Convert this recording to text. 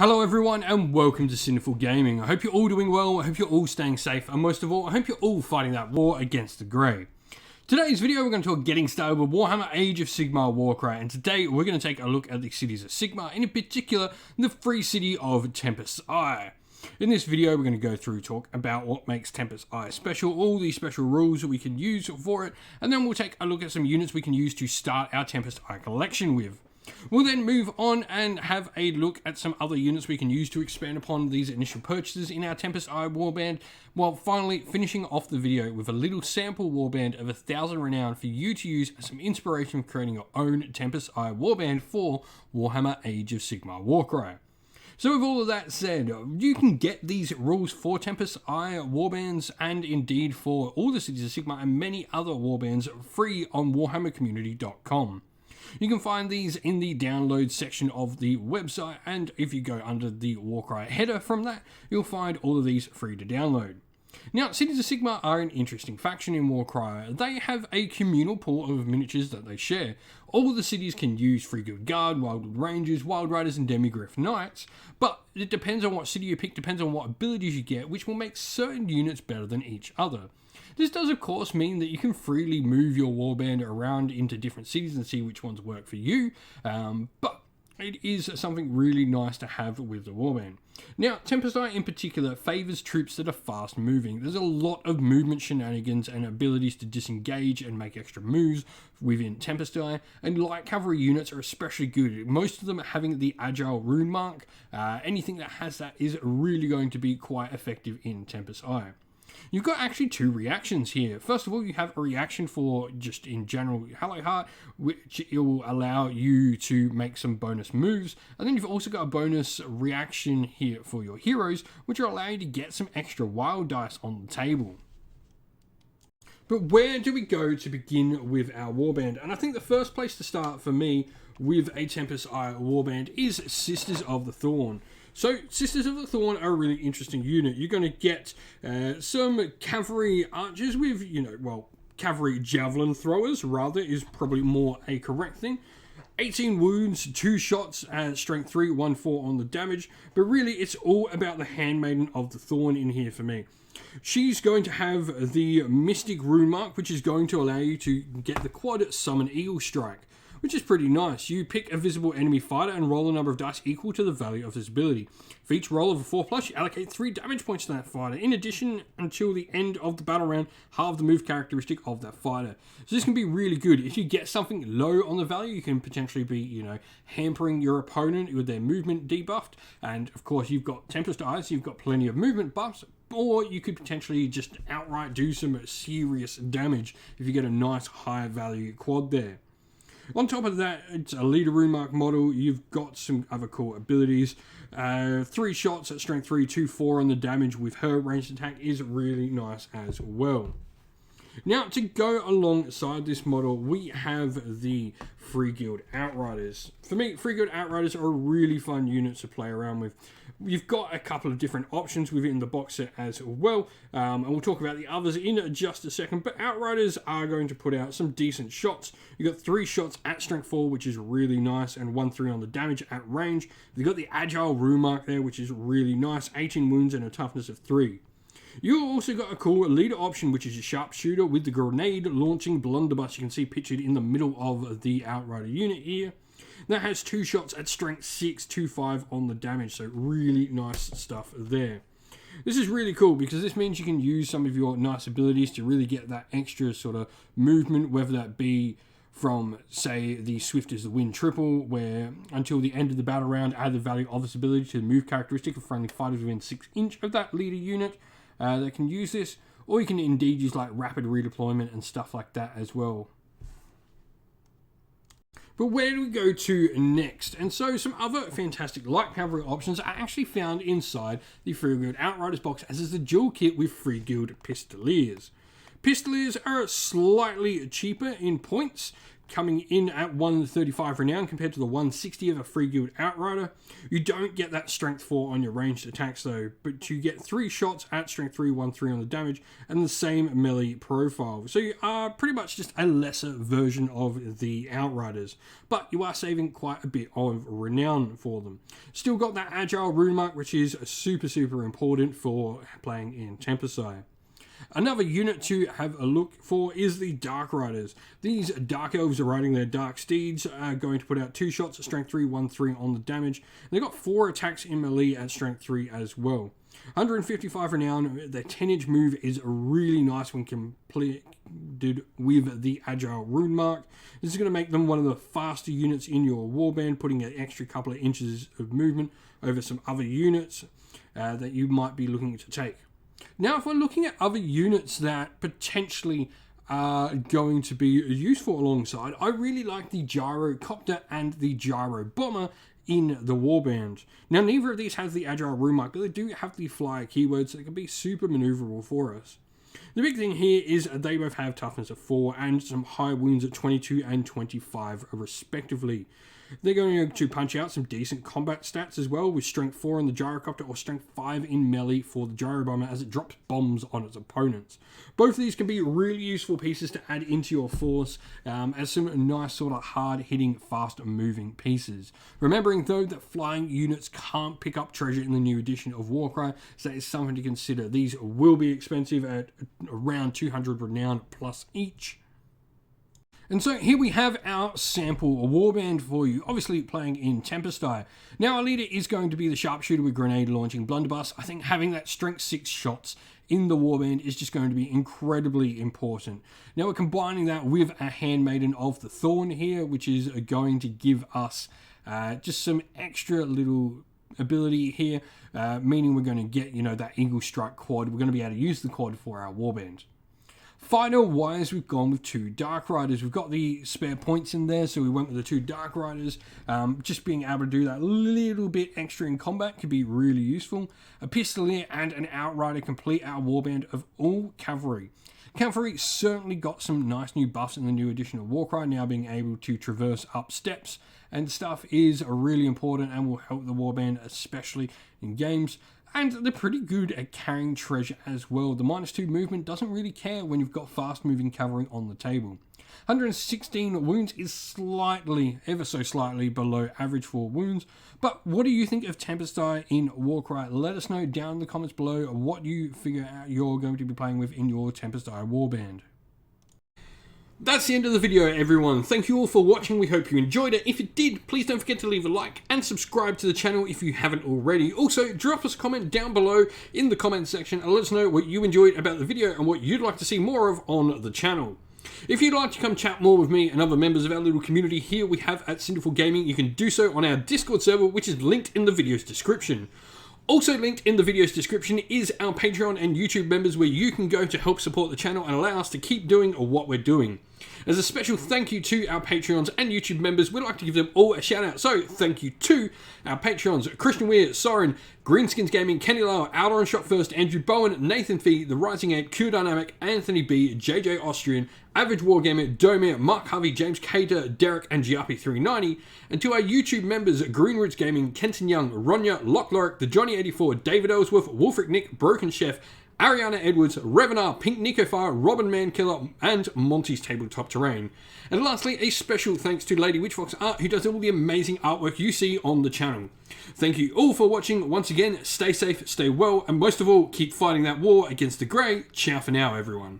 Hello everyone and welcome to Sinful Gaming. I hope you're all doing well, I hope you're all staying safe, and most of all, I hope you're all fighting that war against the grey. Today's video we're going to talk getting started with Warhammer Age of Sigmar Warcry, and today we're going to take a look at the cities of Sigmar, and in particular, the free city of Tempest Eye. In this video we're going to go through talk about what makes Tempest Eye special, all the special rules that we can use for it, and then we'll take a look at some units we can use to start our Tempest Eye collection with. We'll then move on and have a look at some other units we can use to expand upon these initial purchases in our Tempest Eye warband, while finally finishing off the video with a little sample warband of 1,000 renown for you to use as some inspiration for creating your own Tempest Eye warband for Warhammer Age of Sigmar Warcry. So with all of that said, you can get these rules for Tempest Eye warbands and indeed for all the cities of Sigmar and many other warbands free on warhammercommunity.com. You can find these in the download section of the website, and if you go under the Warcry header from that, you'll find all of these free to download. Now, Cities of Sigmar are an interesting faction in Warcry. They have a communal pool of miniatures that they share. All the cities can use Free Guild Guard, Wildwood Rangers, Wild Riders and Demigryph Knights, but it depends on what city you pick, depends on what abilities you get, which will make certain units better than each other. This does of course mean that you can freely move your warband around into different cities and see which ones work for you, but it is something really nice to have with the warband. Now, Tempest Eye in particular favours troops that are fast moving. There's a lot of movement shenanigans and abilities to disengage and make extra moves within Tempest Eye, and light cavalry units are especially good. Most of them are having the agile rune mark. Anything that has that is really going to be quite effective in Tempest Eye. You've got actually two reactions here. First of all, you have a reaction for just in general Hello Heart, which it will allow you to make some bonus moves. And then you've also got a bonus reaction here for your heroes, which will allow you to get some extra wild dice on the table. But where do we go to begin with our warband? And I think the first place to start for me with a Tempest Eye warband is Sisters of the Thorn. So, Sisters of the Thorn are a really interesting unit. You're going to get some cavalry archers with, cavalry javelin throwers, rather, is probably more a correct thing. 18 wounds, 2 shots, strength 3, 1/4 on the damage. But really, it's all about the Handmaiden of the Thorn in here for me. She's going to have the Mystic Rune Mark, which is going to allow you to get the quad Summon Eagle Strike, which is pretty nice. You pick a visible enemy fighter and roll a number of dice equal to the value of this ability. For each roll of a 4+, you allocate 3 damage points to that fighter. In addition, until the end of the battle round, halve the move characteristic of that fighter. So this can be really good. If you get something low on the value, you can potentially be, hampering your opponent with their movement debuffed. And of course, you've got Tempest Eye, so you've got plenty of movement buffs. Or you could potentially just outright do some serious damage if you get a nice high value quad there. On top of that, it's a leader rune mark model. You've got some other cool abilities. 3 shots at strength 3, 2/4 on the damage with her ranged attack is really nice as well. Now, to go alongside this model, we have the Free Guild Outriders. For me, Free Guild Outriders are a really fun unit to play around with. You've got a couple of different options within the box set as well, and we'll talk about the others in just a second, but Outriders are going to put out some decent shots. You've got 3 shots at strength 4, which is really nice, and 1/3 on the damage at range. You've got the Agile Rune Mark there, which is really nice, 18 wounds and a toughness of 3. You also got a cool leader option, which is a sharpshooter with the grenade launching blunderbuss. You can see pictured in the middle of the Outrider unit here. That has 2 shots at strength 6, 2/5 on the damage, so really nice stuff there. This is really cool because this means you can use some of your nice abilities to really get that extra sort of movement, whether that be from, say, the Swift as the Wind triple, where until the end of the battle round, add the value of this ability to the move characteristic of friendly fighters within 6 inch of that leader unit that can use this, or you can indeed use like rapid redeployment and stuff like that as well. But where do we go to next? And so some other fantastic light cavalry options are actually found inside the Free Guild Outriders box, as is the dual kit with Free Guild Pistoliers. Pistoliers are slightly cheaper in points coming in at 135 renown compared to the 160 of a free guild outrider. You don't get that strength 4 on your ranged attacks though, but you get 3 shots at strength 3, 1-3 on the damage, and the same melee profile. So you are pretty much just a lesser version of the outriders, but you are saving quite a bit of renown for them. Still got that agile rune mark, which is super important for playing in Tempest Eye. Another unit to have a look for is the Dark Riders. These Dark Elves are riding their Dark Steeds, are going to put out 2 shots at strength 3, 1-3 on the damage. They've got 4 attacks in melee at strength 3 as well. 155 renown, their 10-inch move is really nice when completed with the Agile Rune Mark. This is going to make them one of the faster units in your warband, putting an extra couple of inches of movement over some other units that you might be looking to take. Now, if we're looking at other units that potentially are going to be useful alongside, I really like the Gyrocopter and the Gyro Bomber in the warband. Now, neither of these has the Agile Rune Mark, but they do have the Flyer keyword, so they can be super maneuverable for us. The big thing here is they both have toughness of 4 and some high wounds at 22 and 25 respectively. They're going to punch out some decent combat stats as well, with strength 4 on the Gyrocopter or strength 5 in melee for the Gyro Bomber as it drops bombs on its opponents. Both of these can be really useful pieces to add into your force as some nice sort of hard-hitting, fast-moving pieces. Remembering though that flying units can't pick up treasure in the new edition of Warcry, so that is something to consider. These will be expensive at around 200 renown plus each. And so here we have our sample warband for you, obviously playing in Tempest Eye. Now our leader is going to be the sharpshooter with grenade launching blunderbuss. I think having that strength 6 shots in the warband is just going to be incredibly important. Now we're combining that with a Handmaiden of the Thorn here, which is going to give us just some extra little ability here, meaning we're going to get, that Eagle Strike quad. We're going to be able to use the quad for our warband. Fighter-wise, we've gone with 2 Dark Riders. We've got the spare points in there, so we went with the 2 Dark Riders. Just being able to do that little bit extra in combat could be really useful. A Pistolier and an Outrider complete our warband of all cavalry. Cavalry certainly got some nice new buffs in the new edition of Warcry. Now being able to traverse up steps and stuff is really important and will help the warband, especially in games. And they're pretty good at carrying treasure as well. The -2 movement doesn't really care when you've got fast-moving cavalry on the table. 116 wounds is slightly, ever so slightly, below average for wounds. But what do you think of Tempest Eye in Warcry? Let us know down in the comments below what you figure out you're going to be playing with in your Tempest Eye warband. That's the end of the video, everyone. Thank you all for watching. We hope you enjoyed it. If you did, please don't forget to leave a like and subscribe to the channel if you haven't already. Also, drop us a comment down below in the comments section and let us know what you enjoyed about the video and what you'd like to see more of on the channel. If you'd like to come chat more with me and other members of our little community here we have at Sinful Gaming, you can do so on our Discord server, which is linked in the video's description. Also linked in the video's description is our Patreon and YouTube members, where you can go to help support the channel and allow us to keep doing what we're doing. As a special thank you to our Patreons and YouTube members, we'd like to give them all a shout out. So thank you to our Patreons: Christian Weir, Soren, Greenskins Gaming, Kenny Lauer, Outer on Shot First, Andrew Bowen, Nathan Fee, The Rising Ape, Q Dynamic, Anthony B, JJ Austrian, Average Wargamer, Domir, Mark Harvey, James Cater, Derek, and Giappy390. And to our YouTube members: Greenroots Gaming, Kenton Young, Ronya, Lock Lorick, The Johnny84, David Ellsworth, Wolfric Nick, Broken Chef, Ariana Edwards, Revenar, Pink Nico Fire, Robin Mankiller, and Monty's Tabletop Terrain. And lastly, a special thanks to Lady Witchfox Art, who does all the amazing artwork you see on the channel. Thank you all for watching. Once again, stay safe, stay well, and most of all, keep fighting that war against the grey. Ciao for now, everyone.